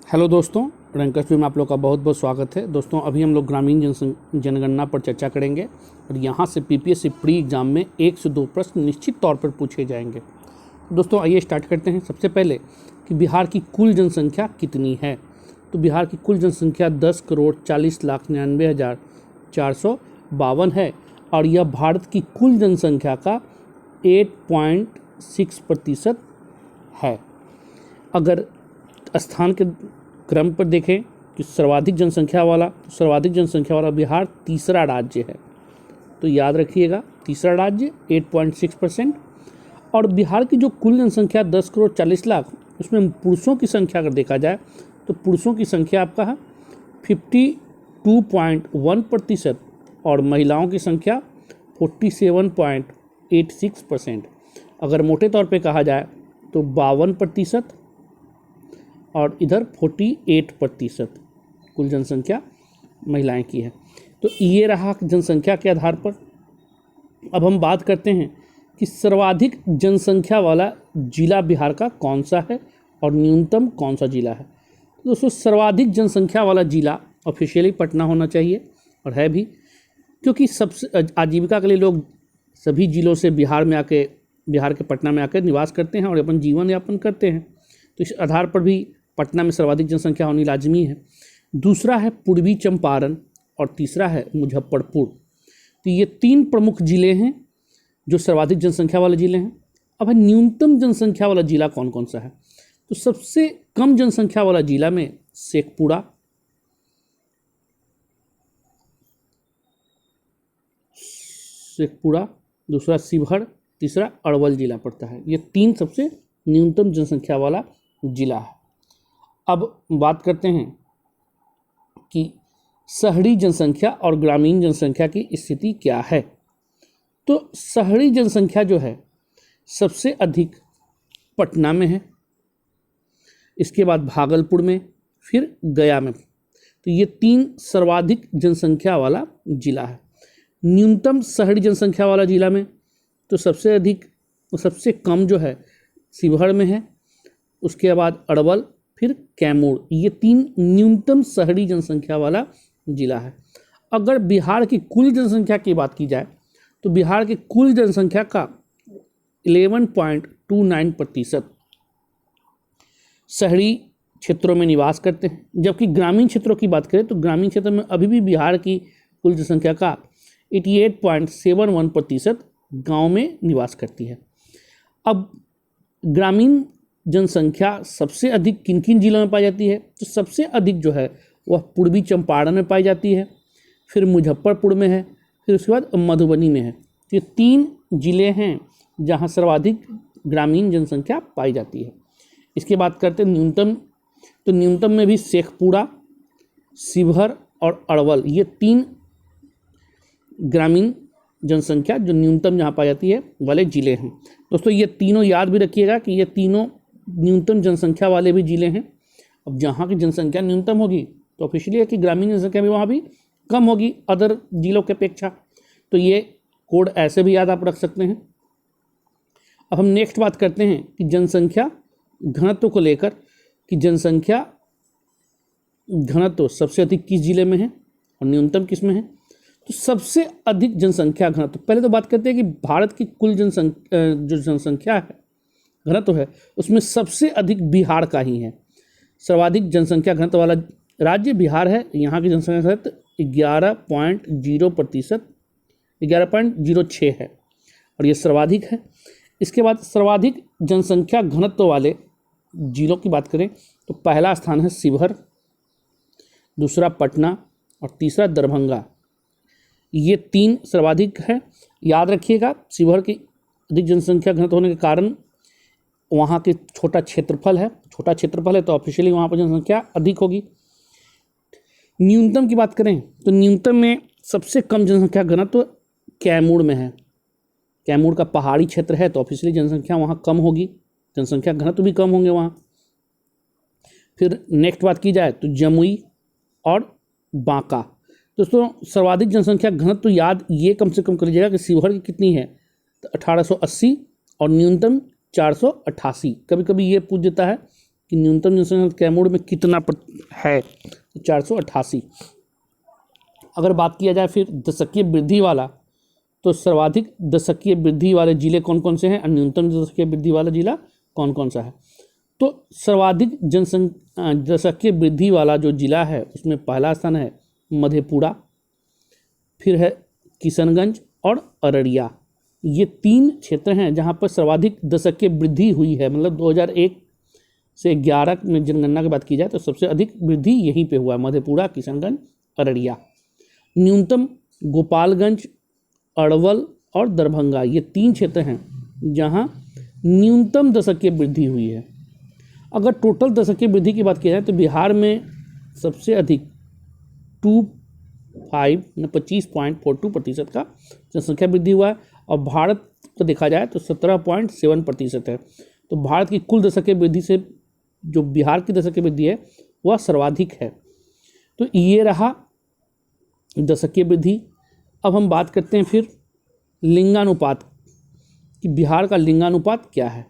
Hello दोस्तों, rankers में आप लोग का बहुत बहुत स्वागत है। दोस्तों अभी हम लोग ग्रामीण जनगणना पर चर्चा करेंगे और यहाँ से पीपीएससी प्री एग्ज़ाम में 1 से 2 प्रश्न निश्चित तौर पर पूछे जाएंगे। दोस्तों आइए स्टार्ट करते हैं। सबसे पहले कि बिहार की कुल जनसंख्या कितनी है। तो बिहार की कुल जनसंख्या 10,40,99,452 है और यह भारत की कुल जनसंख्या का 8.6% है। अगर स्थान के क्रम पर देखें कि सर्वाधिक जनसंख्या वाला बिहार तीसरा राज्य है। तो याद रखिएगा, तीसरा राज्य 8.6%। और बिहार की जो कुल जनसंख्या 10,40,00,000, उसमें पुरुषों की संख्या अगर देखा जाए तो पुरुषों की संख्या आपका है 52.1% और महिलाओं की संख्या 47.86%। अगर मोटे तौर पे कहा जाए तो 52% और इधर 48% कुल जनसंख्या महिलाएं की है। तो ये रहा जनसंख्या के आधार पर। अब हम बात करते हैं कि सर्वाधिक जनसंख्या वाला जिला बिहार का कौन सा है और न्यूनतम कौन सा जिला है। दोस्तों सर्वाधिक जनसंख्या वाला जिला ऑफिशियली पटना होना चाहिए और है भी, क्योंकि सबसे आजीविका के लिए लोग सभी जिलों से बिहार के पटना में आकर निवास करते हैं और अपन जीवन यापन करते हैं। तो इस आधार पर भी पटना में सर्वाधिक जनसंख्या होनी लाजमी है। दूसरा है पूर्वी चंपारण और तीसरा है मुजफ्फरपुर। तो ये 3 प्रमुख जिले हैं जो सर्वाधिक जनसंख्या वाले जिले हैं। अब है न्यूनतम जनसंख्या वाला जिला कौन कौन सा है। तो सबसे कम जनसंख्या वाला जिला में शेखपुरा, दूसरा शिवहर, तीसरा अरवल जिला पड़ता है। ये 3 सबसे न्यूनतम जनसंख्या वाला जिला है। अब बात करते हैं कि शहरी जनसंख्या और ग्रामीण जनसंख्या की स्थिति क्या है। तो शहरी जनसंख्या जो है सबसे अधिक पटना में है, इसके बाद भागलपुर में, फिर गया में। तो ये 3 सर्वाधिक जनसंख्या वाला जिला है। न्यूनतम शहरी जनसंख्या वाला जिला में तो सबसे कम जो है शिवहर में है, उसके बाद अरवल, फिर कैमूर। ये 3 न्यूनतम शहरी जनसंख्या वाला जिला है। अगर बिहार की कुल जनसंख्या की बात की जाए तो बिहार की कुल जनसंख्या का 11.29% शहरी क्षेत्रों में निवास करते हैं, जबकि ग्रामीण क्षेत्रों की बात करें तो ग्रामीण क्षेत्र में अभी भी बिहार की कुल जनसंख्या का 88.71% गाँव में निवास करती है। अब ग्रामीण जनसंख्या सबसे अधिक किन किन जिलों में पाई जाती है। तो सबसे अधिक जो है वह पूर्वी चंपारण में पाई जाती है, फिर मुजफ्फरपुर में है, फिर उसके बाद मधुबनी में है। तो ये 3 जिले हैं जहां सर्वाधिक ग्रामीण जनसंख्या पाई जाती है। इसके बात करते हैं न्यूनतम। तो न्यूनतम में भी शेखपुरा, शिवहर और अरवल, ये 3 ग्रामीण जनसंख्या जो न्यूनतम जहाँ पाई जाती है वाले ज़िले हैं। दोस्तों ये तीनों याद भी रखिएगा कि ये तीनों न्यूनतम जनसंख्या वाले भी ज़िले हैं। अब जहाँ की जनसंख्या न्यूनतम होगी तो ऑफिशियली है कि ग्रामीण जनसंख्या भी वहाँ भी कम होगी अदर जिलों के अपेक्षा। तो ये कोड ऐसे भी याद आप रख सकते हैं। अब हम नेक्स्ट बात करते हैं कि जनसंख्या घनत्व को लेकर कि जनसंख्या घनत्व सबसे अधिक किस जिले में है और न्यूनतम किस में है। तो सबसे अधिक जनसंख्या घनत्व, पहले तो बात करते हैं कि भारत की कुल जो जनसंख्या है घनत्व है उसमें सबसे अधिक बिहार का ही है। सर्वाधिक जनसंख्या घनत्व वाला राज्य बिहार है। यहाँ की जनसंख्या घनत्व 11.06 है और ये सर्वाधिक है। इसके बाद सर्वाधिक जनसंख्या घनत्व वाले जिलों की बात करें तो पहला स्थान है शिवहर, दूसरा पटना और तीसरा दरभंगा। ये 3 सर्वाधिक है। याद रखिएगा शिवहर की अधिक जनसंख्या घनत्व होने के कारण वहाँ के छोटा क्षेत्रफल है तो ऑफिशियली वहाँ पर जनसंख्या अधिक होगी। न्यूनतम की बात करें तो न्यूनतम में सबसे कम जनसंख्या घनत्व कैमूर में है। कैमूर का पहाड़ी क्षेत्र है तो ऑफिशियली जनसंख्या वहाँ कम होगी, जनसंख्या घनत्व भी कम होंगे वहाँ। फिर नेक्स्ट बात की जाए तो जमुई और बांका। दोस्तों सर्वाधिक जनसंख्या घनत्व याद ये कम से कम कर लीजिएगा कि शिवहर की कितनी है तो 1880 और न्यूनतम 488। कभी कभी ये पूछ देता है कि न्यूनतम जनसंख्या कैमूर में कितना है, 488। अगर बात किया जाए फिर दशकीय वृद्धि वाला, तो सर्वाधिक दशकीय वृद्धि वाले जिले कौन कौन से हैं और न्यूनतम दशकीय वृद्धि वाला जिला कौन कौन सा है। तो सर्वाधिक दशकीय वृद्धि वाला जो जिला है उसमें पहला स्थान है मधेपुरा, फिर है किशनगंज और अररिया। ये 3 क्षेत्र हैं जहां पर सर्वाधिक दशकीय वृद्धि हुई है। मतलब 2001 से 11 में जनगणना की बात की जाए तो सबसे अधिक वृद्धि यहीं पे हुआ है, मधेपुरा, किशनगंज, अररिया। न्यूनतम गोपालगंज, अरवल और दरभंगा, ये 3 क्षेत्र हैं जहां न्यूनतम दशकीय वृद्धि हुई है। अगर टोटल दशकीय वृद्धि की बात की जाए तो बिहार में सबसे अधिक 25.42% का जनसंख्या वृद्धि हुआ है और भारत को देखा जाए तो 17.7% है। तो भारत की कुल दशकीय वृद्धि से जो बिहार की दशकीय वृद्धि है वह सर्वाधिक है। तो ये रहा दशकीय वृद्धि। अब हम बात करते हैं फिर लिंगानुपात कि बिहार का लिंगानुपात क्या है।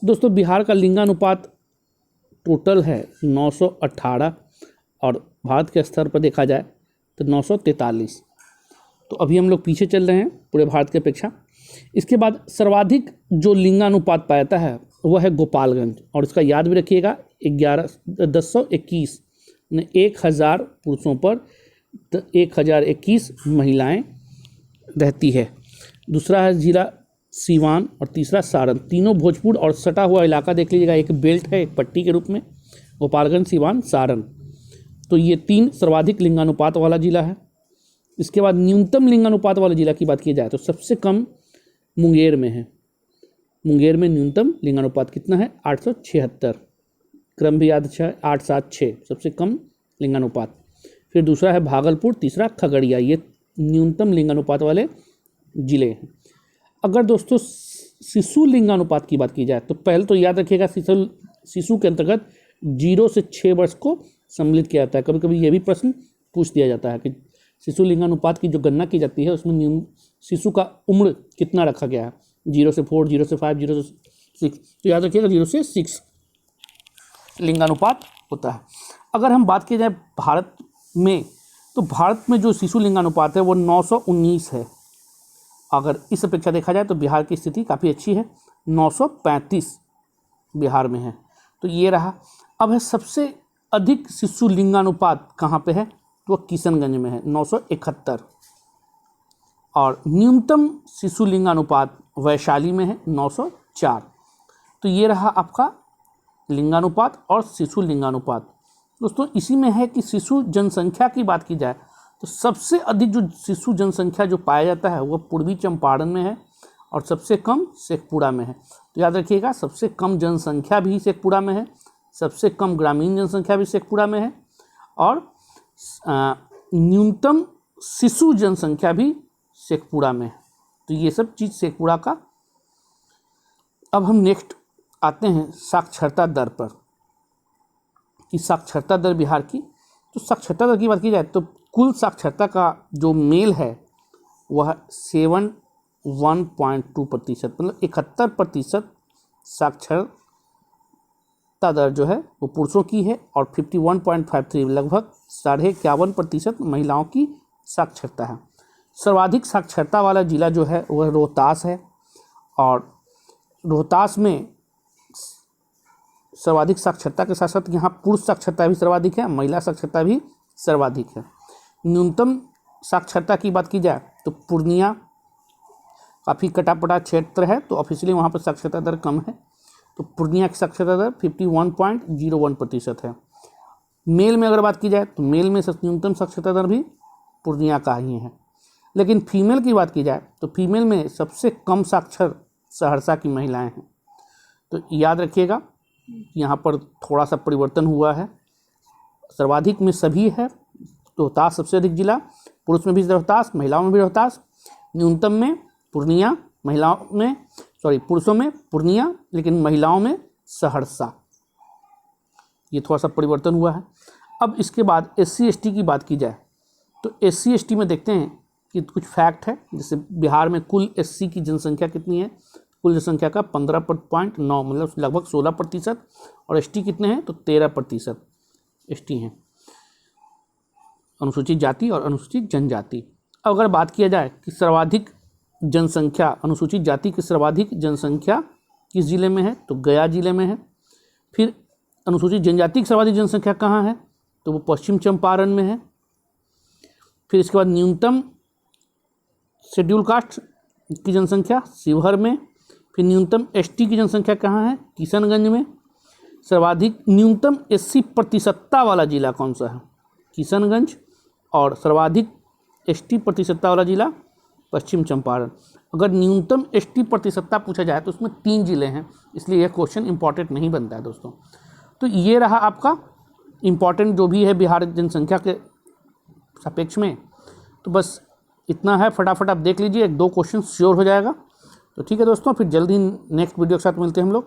दोस्तों बिहार का लिंगानुपात टोटल है 918 और भारत के स्तर पर देखा जाए तो 943। तो अभी हम लोग पीछे चल रहे हैं पूरे भारत की अपेक्षा। इसके बाद सर्वाधिक जो लिंगानुपात पाता है वह है गोपालगंज और इसका याद भी रखिएगा 1021 ने 1000 पुरुषों पर 1021 महिलाएं रहती है। दूसरा है जिला सीवान और तीसरा सारण। तीनों भोजपुर और सटा हुआ इलाका देख लीजिएगा, एक बेल्ट है, एक पट्टी के रूप में, गोपालगंज, सीवान, सारण। तो ये 3 सर्वाधिक लिंगानुपात वाला जिला है। इसके बाद न्यूनतम लिंगानुपात वाले जिला की बात की जाए तो सबसे कम मुंगेर में है। मुंगेर में न्यूनतम लिंगानुपात कितना है, 876। क्रम भी याद अच्छा, 876 सबसे कम लिंगानुपात। फिर दूसरा है भागलपुर, तीसरा खगड़िया। ये न्यूनतम लिंगानुपात वाले जिले हैं। अगर दोस्तों शिशु लिंगानुपात की बात की जाए तो पहले तो याद रखिएगा शिशु के अंतर्गत 0 से 6 वर्ष को सम्मिलित किया जाता है। कभी कभी ये भी प्रश्न पूछ दिया जाता है कि शिशु लिंगानुपात की जो गणना की जाती है उसमें शिशु का उम्र कितना रखा गया है, 0 से 4, 0 से 5, 0 से 6। तो याद रखिएगा 0 से 6 लिंगानुपात होता है। अगर हम बात की जाए भारत में तो भारत में जो शिशु लिंगानुपात है वो 919 है। अगर इस अपेक्षा देखा जाए तो बिहार की स्थिति काफ़ी अच्छी है, 935 बिहार में है। तो ये रहा। अब है सबसे अधिक शिशु लिंगानुपात कहाँ पे है, तो वह किशनगंज में है, 971। और न्यूनतम शिशु लिंगानुपात वैशाली में है, 904। तो ये रहा आपका लिंगानुपात और शिशु लिंगानुपात। दोस्तों इसी में है कि शिशु जनसंख्या की बात की जाए तो सबसे अधिक जो शिशु जनसंख्या जो पाया जाता है वह पूर्वी चंपारण में है और सबसे कम शेखपुरा में है। तो याद रखिएगा सबसे कम जनसंख्या भी शेखपुरा में है, सबसे कम ग्रामीण जनसंख्या भी शेखपुरा में है और न्यूनतम शिशु जनसंख्या भी शेखपुरा में है। तो ये सब चीज़ शेखपुरा का। अब हम नेक्स्ट आते हैं साक्षरता दर पर कि साक्षरता दर बिहार की। तो साक्षरता दर की बात की जाए तो कुल साक्षरता का जो मेल है वह 71.2%, मतलब 71% साक्षरता दर जो है वो पुरुषों की है और 51.53 लगभग 51.5% महिलाओं की साक्षरता है। सर्वाधिक साक्षरता वाला जिला जो है वह रोहतास है और रोहतास में सर्वाधिक साक्षरता के साथ साथ यहाँ पुरुष साक्षरता भी सर्वाधिक है, महिला साक्षरता भी सर्वाधिक है। न्यूनतम साक्षरता की बात की जाए तो पूर्णिया काफ़ी कटापटा क्षेत्र है तो ऑफिशियली वहाँ पर साक्षरता दर कम है। तो पूर्णिया की साक्षरता दर 51.01% है। मेल में अगर बात की जाए तो मेल में न्यूनतम साक्षरता दर भी पूर्णिया का ही है। लेकिन फीमेल की बात की जाए तो फीमेल में सबसे कम साक्षर सहरसा की महिलाएं हैं। तो याद रखिएगा यहाँ पर थोड़ा सा परिवर्तन हुआ है। सर्वाधिक में सभी है, रोहतास सबसे अधिक जिला, पुरुष में भी रोहतास, महिलाओं में भी रोहतास, न्यूनतम में पूर्णिया, महिलाओं में पुरुषों में पूर्णिया, लेकिन महिलाओं में सहरसा। ये थोड़ा सा परिवर्तन हुआ है। अब इसके बाद SC/ST की बात की जाए तो SC/ST में देखते हैं कि कुछ फैक्ट है। जैसे बिहार में कुल SC की जनसंख्या कितनी है, कुल जनसंख्या का 15.9 मतलब लगभग 16%। और एसटी कितने हैं तो 13% एसटी हैं, अनुसूचित जाति और अनुसूचित जनजाति। अब अगर बात किया जाए कि सर्वाधिक जनसंख्या अनुसूचित जाति की सर्वाधिक जनसंख्या किस जिले में है तो गया जिले में है। फिर अनुसूचित जनजाति की सर्वाधिक जनसंख्या कहाँ है तो वो पश्चिम चंपारण में है। फिर इसके बाद न्यूनतम शेड्यूल कास्ट की जनसंख्या शिवहर में। फिर न्यूनतम एसटी की जनसंख्या कहाँ है किशनगंज में। सर्वाधिक न्यूनतम एससी प्रतिशतता वाला जिला कौन सा है किशनगंज। और सर्वाधिक एसटी प्रतिशतता वाला जिला पश्चिम चंपारण। अगर न्यूनतम एसटी प्रतिशतता पूछा जाए तो उसमें 3 जिले हैं, इसलिए यह क्वेश्चन इंपॉर्टेंट नहीं बनता है दोस्तों। तो ये रहा आपका इम्पॉर्टेंट जो भी है बिहार जनसंख्या के सापेक्ष में। तो बस इतना है, फटाफट आप देख लीजिए, 1-2 क्वेश्चन श्योर हो जाएगा। तो ठीक है दोस्तों, फिर जल्दी नेक्स्ट वीडियो के साथ मिलते हैं हम लोग।